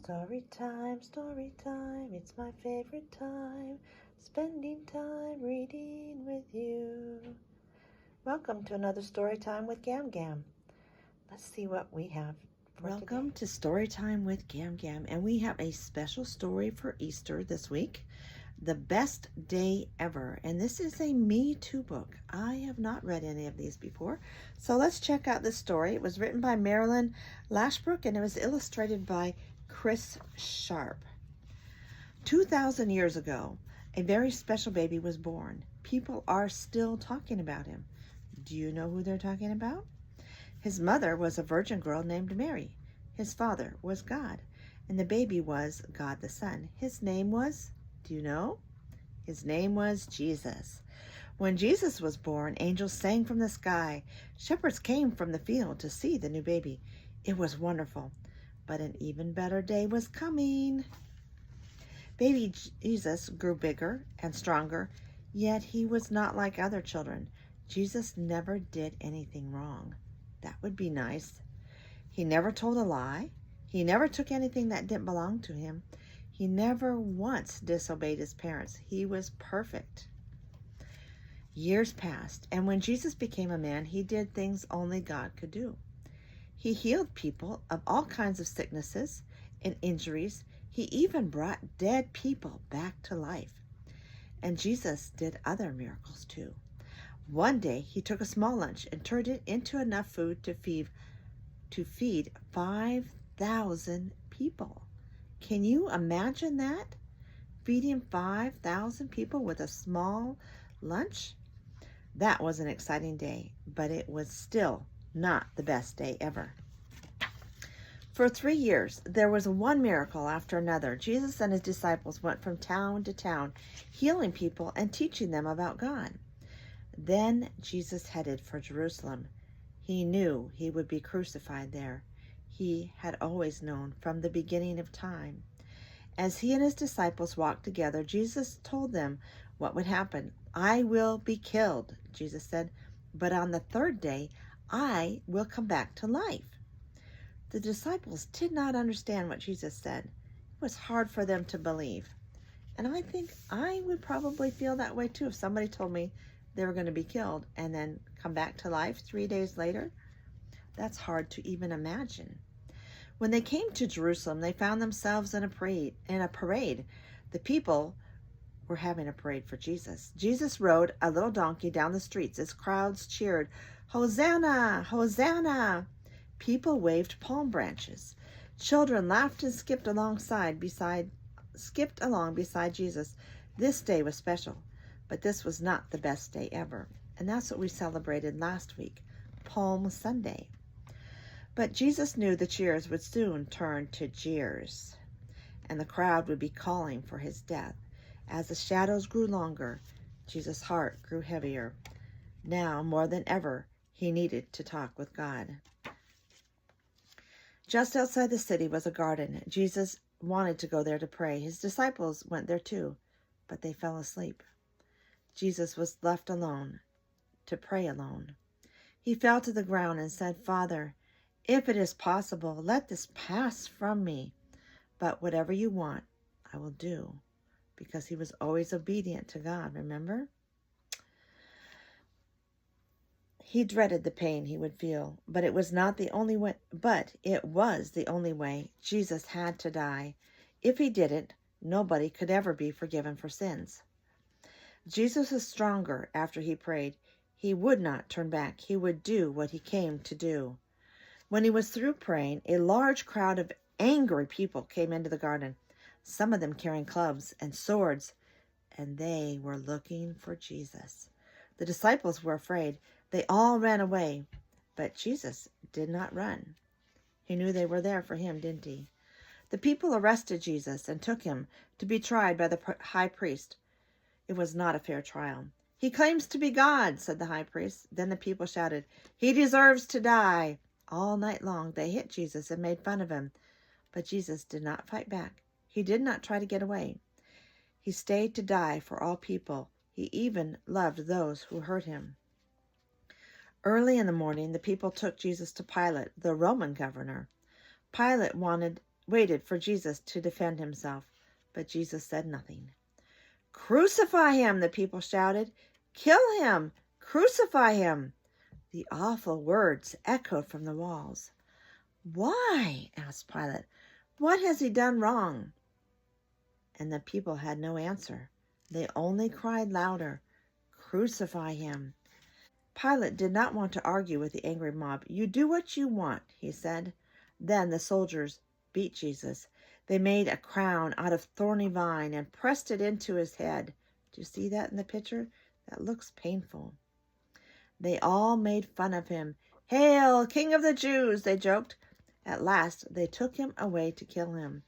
Story time, it's my favorite time, spending time reading with you. Welcome to another story time with Gam Gam. Let's see what we have for Welcome today. to Story Time with Gam Gam, and we have a special story for Easter this week, The Best Day Ever, and this is a Me Too book. I have not read any of these before, so let's check out this story. It was written by Marilyn Lashbrook, and it was illustrated by Chris Sharp. 2,000 years ago, a very special baby was born. People are still talking about him. Do you know who they're talking about? His mother was a virgin girl named Mary. His father was God, and the baby was God the Son. His name was, do you know? His name was Jesus. When Jesus was born, angels sang from the sky. Shepherds came from the field to see the new baby. It was wonderful, but an even better day was coming. Baby Jesus grew bigger and stronger, yet he was not like other children. Jesus never did anything wrong. That would be nice. He never told a lie. He never took anything that didn't belong to him. He never once disobeyed his parents. He was perfect. Years passed, and when Jesus became a man, he did things only God could do. He healed people of all kinds of sicknesses and injuries. He even brought dead people back to life. And Jesus did other miracles too. One day, he took a small lunch and turned it into enough food to feed 5,000 people. Can you imagine that? Feeding 5,000 people with a small lunch? That was an exciting day, but it was still not the best day ever. For 3 years, there was one miracle after another. Jesus and his disciples went from town to town, healing people and teaching them about God. Then Jesus headed for Jerusalem. He knew he would be crucified there. He had always known from the beginning of time. As he and his disciples walked together, Jesus told them what would happen. I will be killed, Jesus said, but on the third day, I will come back to life. The disciples did not understand what Jesus said. It was hard for them to believe. And I think I would probably feel that way too if somebody told me they were going to be killed and then come back to life 3 days later. That's hard to even imagine. When they came to Jerusalem, they found themselves in a parade. The people were having a parade for Jesus. Jesus rode a little donkey down the streets as crowds cheered, Hosanna, Hosanna. People waved palm branches. Children laughed and skipped along beside Jesus. This day was special. But this was not the best day ever. And that's what we celebrated last week, Palm Sunday. But Jesus knew the cheers would soon turn to jeers, and the crowd would be calling for his death. As the shadows grew longer, Jesus' heart grew heavier. Now, more than ever, he needed to talk with God. Just outside the city was a garden. Jesus wanted to go there to pray. His disciples went there too, but they fell asleep. Jesus was left alone to pray alone. He fell to the ground and said, Father, if it is possible, let this pass from me. But whatever you want, I will do. Because he was always obedient to God, remember? He dreaded the pain he would feel, but it was the only way. Jesus had to die. If he didn't, nobody could ever be forgiven for sins. Jesus was stronger after he prayed. He would not turn back. He would do what he came to do. When he was through praying, a large crowd of angry people came into the garden, some of them carrying clubs and swords, and they were looking for Jesus. The disciples were afraid. They all ran away, but Jesus did not run. He knew they were there for him, didn't he? The people arrested Jesus and took him to be tried by the high priest. It was not a fair trial. He claims to be God, said the high priest. Then the people shouted, he deserves to die. All night long they hit Jesus and made fun of him. But Jesus did not fight back. He did not try to get away. He stayed to die for all people. He even loved those who hurt him. Early in the morning, the people took Jesus to Pilate, the Roman governor. Pilate wanted waited for Jesus to defend himself, but Jesus said nothing. "Crucify him," the people shouted. "Kill him! Crucify him!" The awful words echoed from the walls. "Why?" asked Pilate. "What has he done wrong?" And the people had no answer. They only cried louder, "Crucify him!" Pilate did not want to argue with the angry mob. "You do what you want," he said. Then the soldiers beat Jesus. They made a crown out of thorny vine and pressed it into his head. Do you see that in the picture? That looks painful. They all made fun of him. "Hail, King of the Jews," they joked. At last they took him away to kill him.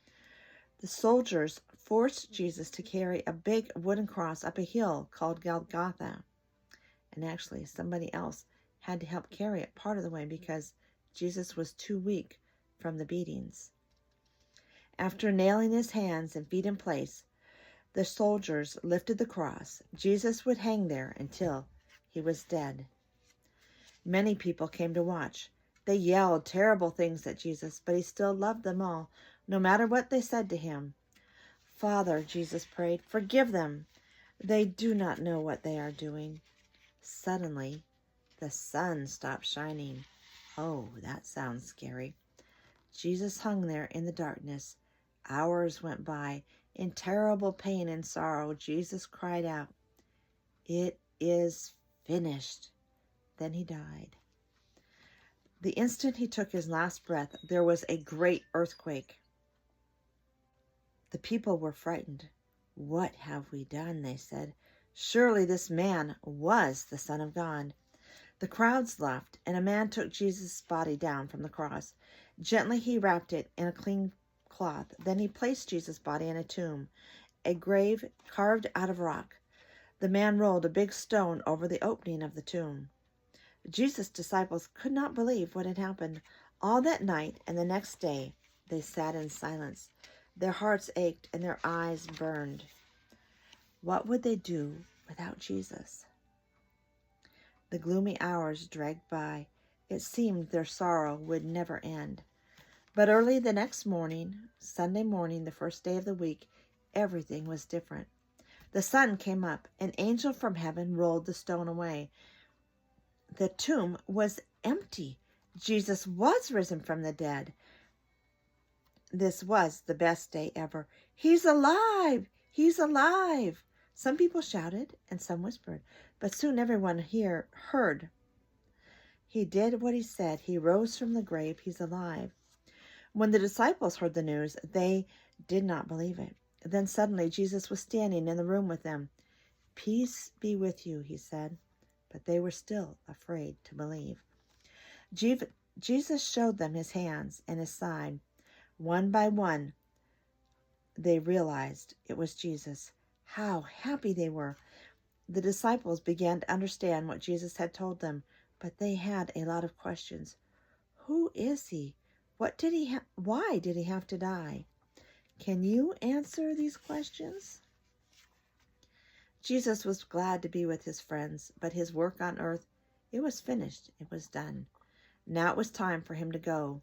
The soldiers forced Jesus to carry a big wooden cross up a hill called Golgotha. And actually, somebody else had to help carry it part of the way because Jesus was too weak from the beatings. After nailing his hands and feet in place, the soldiers lifted the cross. Jesus would hang there until he was dead. Many people came to watch. They yelled terrible things at Jesus, but he still loved them all, no matter what they said to him. "Father," Jesus prayed, "forgive them. They do not know what they are doing." Suddenly, the sun stopped shining. Oh, that sounds scary. Jesus hung there in the darkness. Hours went by. In terrible pain and sorrow, Jesus cried out, "It is finished." Then he died. The instant he took his last breath, there was a great earthquake. The people were frightened. "What have we done?" they said. "Surely this man was the Son of God." The crowds left, and a man took Jesus' body down from the cross. Gently he wrapped it in a clean cloth. Then he placed Jesus' body in a tomb, a grave carved out of rock. The man rolled a big stone over the opening of the tomb. Jesus' disciples could not believe what had happened. All that night and the next day they sat in silence. Their hearts ached and their eyes burned. What would they do without Jesus? The gloomy hours dragged by. It seemed their sorrow would never end. But early the next morning, Sunday morning, the first day of the week, everything was different. The sun came up. An angel from heaven rolled the stone away. The tomb was empty. Jesus was risen from the dead. This was the best day ever. "He's alive! He's alive!" Some people shouted and some whispered, but soon everyone here heard. He did what he said. He rose from the grave. He's alive. When the disciples heard the news, they did not believe it. Then suddenly Jesus was standing in the room with them. "Peace be with you," he said. But they were still afraid to believe. Jesus showed them his hands and his side. One by one, they realized it was Jesus. How happy they were. The disciples began to understand what Jesus had told them, but they had a lot of questions. Who is he? Why did he have to die? Can you answer these questions? Jesus was glad to be with his friends, but his work on earth, it was finished. It was done. Now it was time for him to go.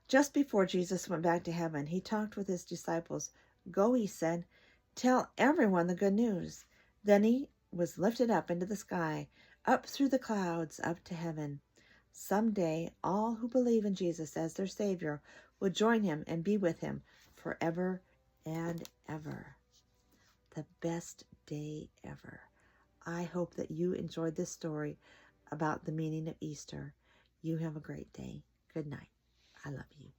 Just before Jesus went back to heaven, he talked with his disciples. "Go," he said, "tell everyone the good news." Then he was lifted up into the sky, up through the clouds, up to heaven. Someday, all who believe in Jesus as their Savior will join him and be with him forever and ever. The best day ever. I hope that you enjoyed this story about the meaning of Easter. You have a great day. Good night. I love you.